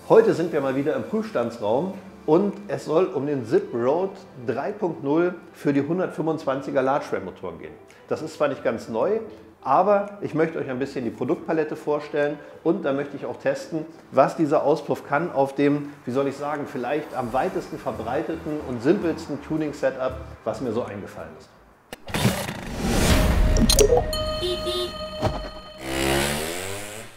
Heute sind wir mal wieder im Prüfstandsraum und es soll um den ZipRoad 3.0 für die 125er Large-Frame-Motoren gehen. Das ist zwar nicht ganz neu, aber ich möchte euch ein bisschen die Produktpalette vorstellen und dann möchte ich auch testen, was dieser Auspuff kann auf dem, wie soll ich sagen, vielleicht am weitesten verbreiteten und simpelsten Tuning-Setup, was mir so eingefallen ist.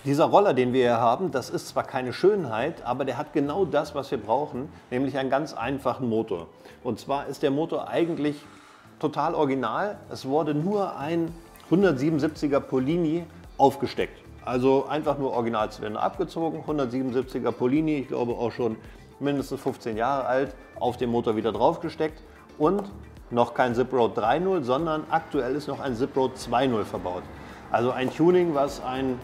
Dieser Roller, den wir hier haben, das ist zwar keine Schönheit, aber der hat genau das, was wir brauchen, nämlich einen ganz einfachen Motor. Und zwar ist der Motor eigentlich total original. Es wurde nur ein 177er Polini aufgesteckt. Also einfach nur Originalzylinder abgezogen, 177er Polini, ich glaube auch schon mindestens 15 Jahre alt, auf den Motor wieder draufgesteckt und noch kein ZipRoad 3.0, sondern aktuell ist noch ein ZipRoad 2.0 verbaut. Also ein Tuning, was ein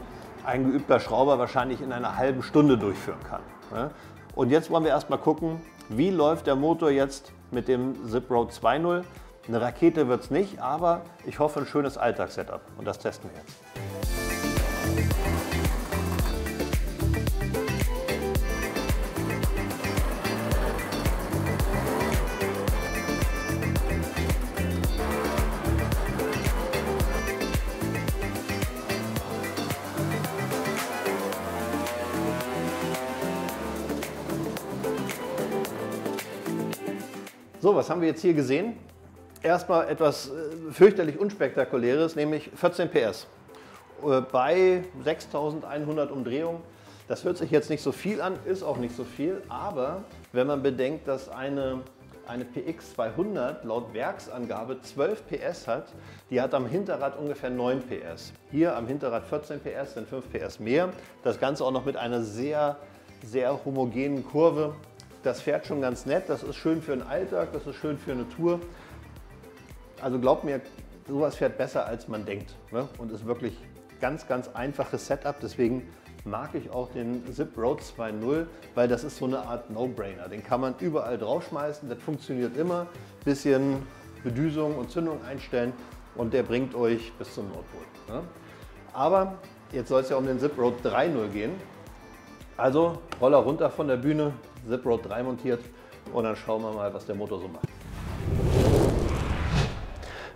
geübter Schrauber wahrscheinlich in einer halben Stunde durchführen kann. Und jetzt wollen wir erstmal gucken, wie läuft der Motor jetzt mit dem ZipRoad 2.0. Eine Rakete wird es nicht, aber ich hoffe ein schönes Alltagssetup und das testen wir jetzt. So, was haben wir jetzt hier gesehen? Erstmal etwas fürchterlich Unspektakuläres, nämlich 14 PS. Bei 6100 Umdrehungen. Das hört sich jetzt nicht so viel an, ist auch nicht so viel, aber wenn man bedenkt, dass eine PX 200 laut Werksangabe 12 PS hat, die hat am Hinterrad ungefähr 9 PS. Hier am Hinterrad 14 PS, sind 5 PS mehr. Das Ganze auch noch mit einer sehr, sehr homogenen Kurve. Das fährt schon ganz nett, das ist schön für den Alltag, das ist schön für eine Tour. Also glaubt mir, sowas fährt besser als man denkt, ne? Und ist wirklich ganz, ganz einfaches Setup. Deswegen mag ich auch den ZipRoad 2.0, weil das ist so eine Art No-Brainer. Den kann man überall draufschmeißen, das funktioniert immer. Bisschen Bedüsung und Zündung einstellen und der bringt euch bis zum Nordpol, ne? Aber jetzt soll es ja um den ZipRoad 3.0 gehen. Also Roller runter von der Bühne, ZipRoad 3 montiert und dann schauen wir mal, was der Motor so macht.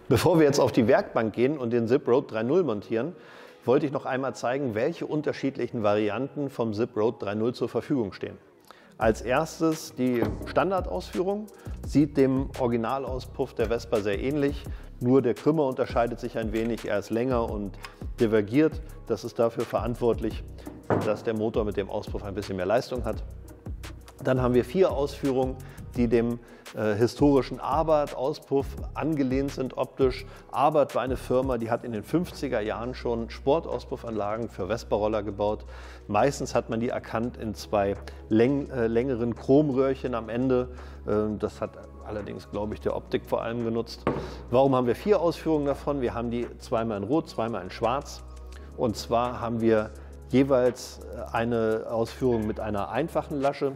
Bevor wir jetzt auf die Werkbank gehen und den ZipRoad 3.0 montieren, wollte ich noch einmal zeigen, welche unterschiedlichen Varianten vom ZipRoad 3.0 zur Verfügung stehen. Als erstes die Standardausführung, sieht dem Originalauspuff der Vespa sehr ähnlich, nur der Krümmer unterscheidet sich ein wenig, er ist länger und divergiert. Das ist dafür verantwortlich, dass der Motor mit dem Auspuff ein bisschen mehr Leistung hat. Dann haben wir 4 Ausführungen, die dem historischen Abarth-Auspuff angelehnt sind optisch. Abarth war eine Firma, die hat in den 50er Jahren schon Sportauspuffanlagen für Vespa-Roller gebaut. Meistens hat man die erkannt in 2 längeren Chromröhrchen am Ende. Das hat allerdings, glaube ich, der Optik vor allem genutzt. Warum haben wir 4 Ausführungen davon? Wir haben die zweimal in Rot, zweimal in Schwarz. Und zwar haben wir jeweils eine Ausführung mit einer einfachen Lasche.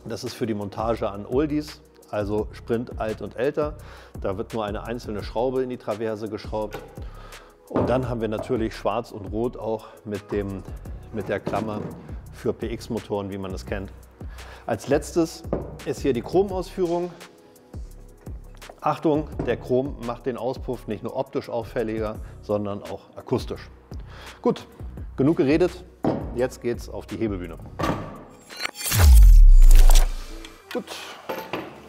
Das ist für die Montage an Oldies, also Sprint, alt und älter. Da wird nur eine einzelne Schraube in die Traverse geschraubt. Und dann haben wir natürlich Schwarz und Rot auch mit der Klammer für PX-Motoren, wie man es kennt. Als letztes ist hier die Chromausführung. Achtung, der Chrom macht den Auspuff nicht nur optisch auffälliger, sondern auch akustisch. Gut, genug geredet, jetzt geht's auf die Hebebühne. Gut,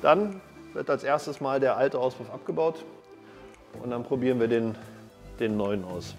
dann wird als erstes mal der alte Auspuff abgebaut und dann probieren wir den neuen aus.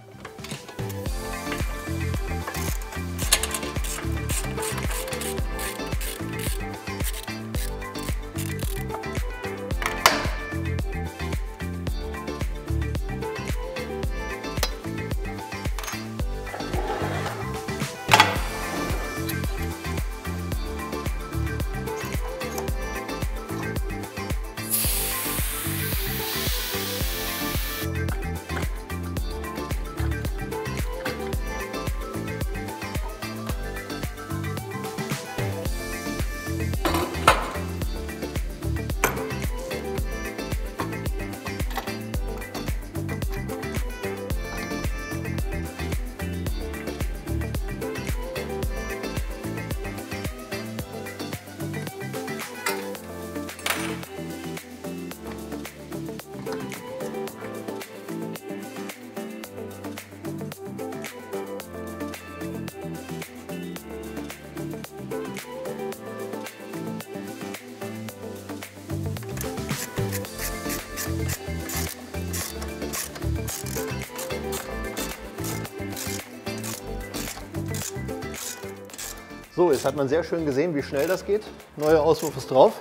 So, jetzt hat man sehr schön gesehen, wie schnell das geht. Neuer Auspuff ist drauf.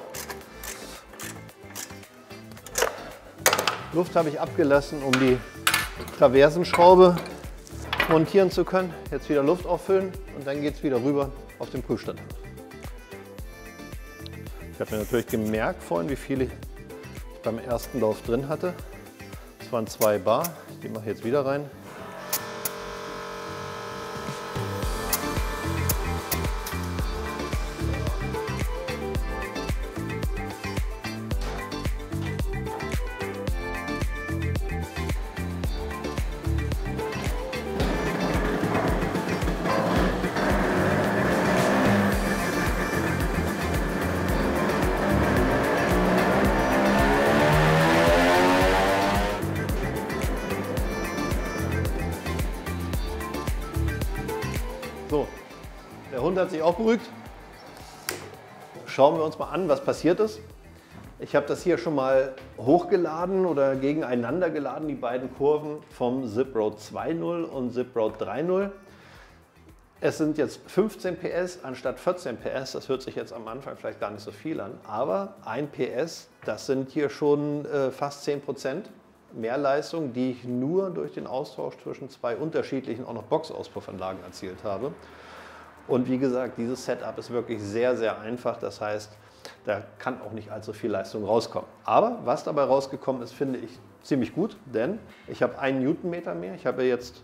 Luft habe ich abgelassen, um die Traversenschraube montieren zu können. Jetzt wieder Luft auffüllen und dann geht es wieder rüber auf den Prüfstand. Ich habe mir natürlich gemerkt vorhin, wie viel ich beim ersten Lauf drin hatte. Das waren 2 Bar. Die mache ich jetzt wieder rein. So, der Hund hat sich auch beruhigt. Schauen wir uns mal an, was passiert ist. Ich habe das hier schon mal hochgeladen oder gegeneinander geladen, die beiden Kurven vom ZipRoad 2.0 und ZipRoad 3.0. Es sind jetzt 15 PS anstatt 14 PS. Das hört sich jetzt am Anfang vielleicht gar nicht so viel an, aber 1 PS, das sind hier schon fast 10% mehr Leistung, die ich nur durch den Austausch zwischen 2 unterschiedlichen auch noch Boxauspuffanlagen erzielt habe. Und wie gesagt, dieses Setup ist wirklich sehr, sehr einfach. Das heißt, da kann auch nicht allzu viel Leistung rauskommen. Aber was dabei rausgekommen ist, finde ich ziemlich gut, denn ich habe 1 Newtonmeter mehr. Ich habe jetzt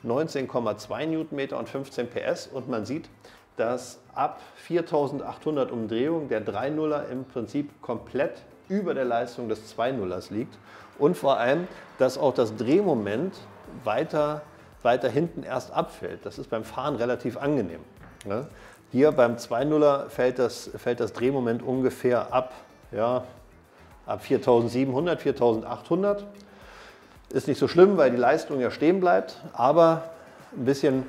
19,2 Newtonmeter und 15 PS und man sieht, dass ab 4800 Umdrehungen der 3.0er im Prinzip komplett über der Leistung des 2.0ers liegt und vor allem, dass auch das Drehmoment weiter hinten erst abfällt. Das ist beim Fahren relativ angenehm. Hier beim 2.0er fällt das Drehmoment ungefähr ab 4700, 4800. Ist nicht so schlimm, weil die Leistung ja stehen bleibt, aber ein bisschen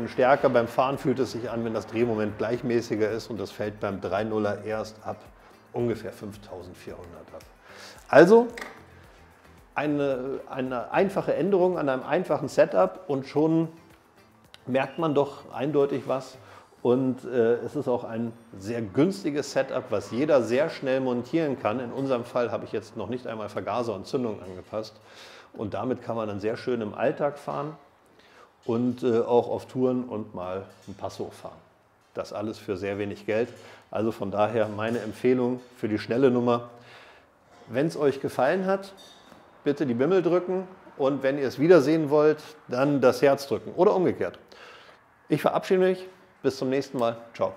stärker beim Fahren fühlt es sich an, wenn das Drehmoment gleichmäßiger ist und das fällt beim 3.0er erst ab ungefähr 5400 ab. Also eine einfache Änderung an einem einfachen Setup und schon merkt man doch eindeutig was. Und es ist auch ein sehr günstiges Setup, was jeder sehr schnell montieren kann. In unserem Fall habe ich jetzt noch nicht einmal Vergaser und Zündung angepasst. Und damit kann man dann sehr schön im Alltag fahren und auch auf Touren und mal ein Passo fahren. Das alles für sehr wenig Geld. Also von daher meine Empfehlung für die schnelle Nummer. Wenn es euch gefallen hat, bitte die Bimmel drücken und wenn ihr es wiedersehen wollt, dann das Herz drücken oder umgekehrt. Ich verabschiede mich. Bis zum nächsten Mal. Ciao.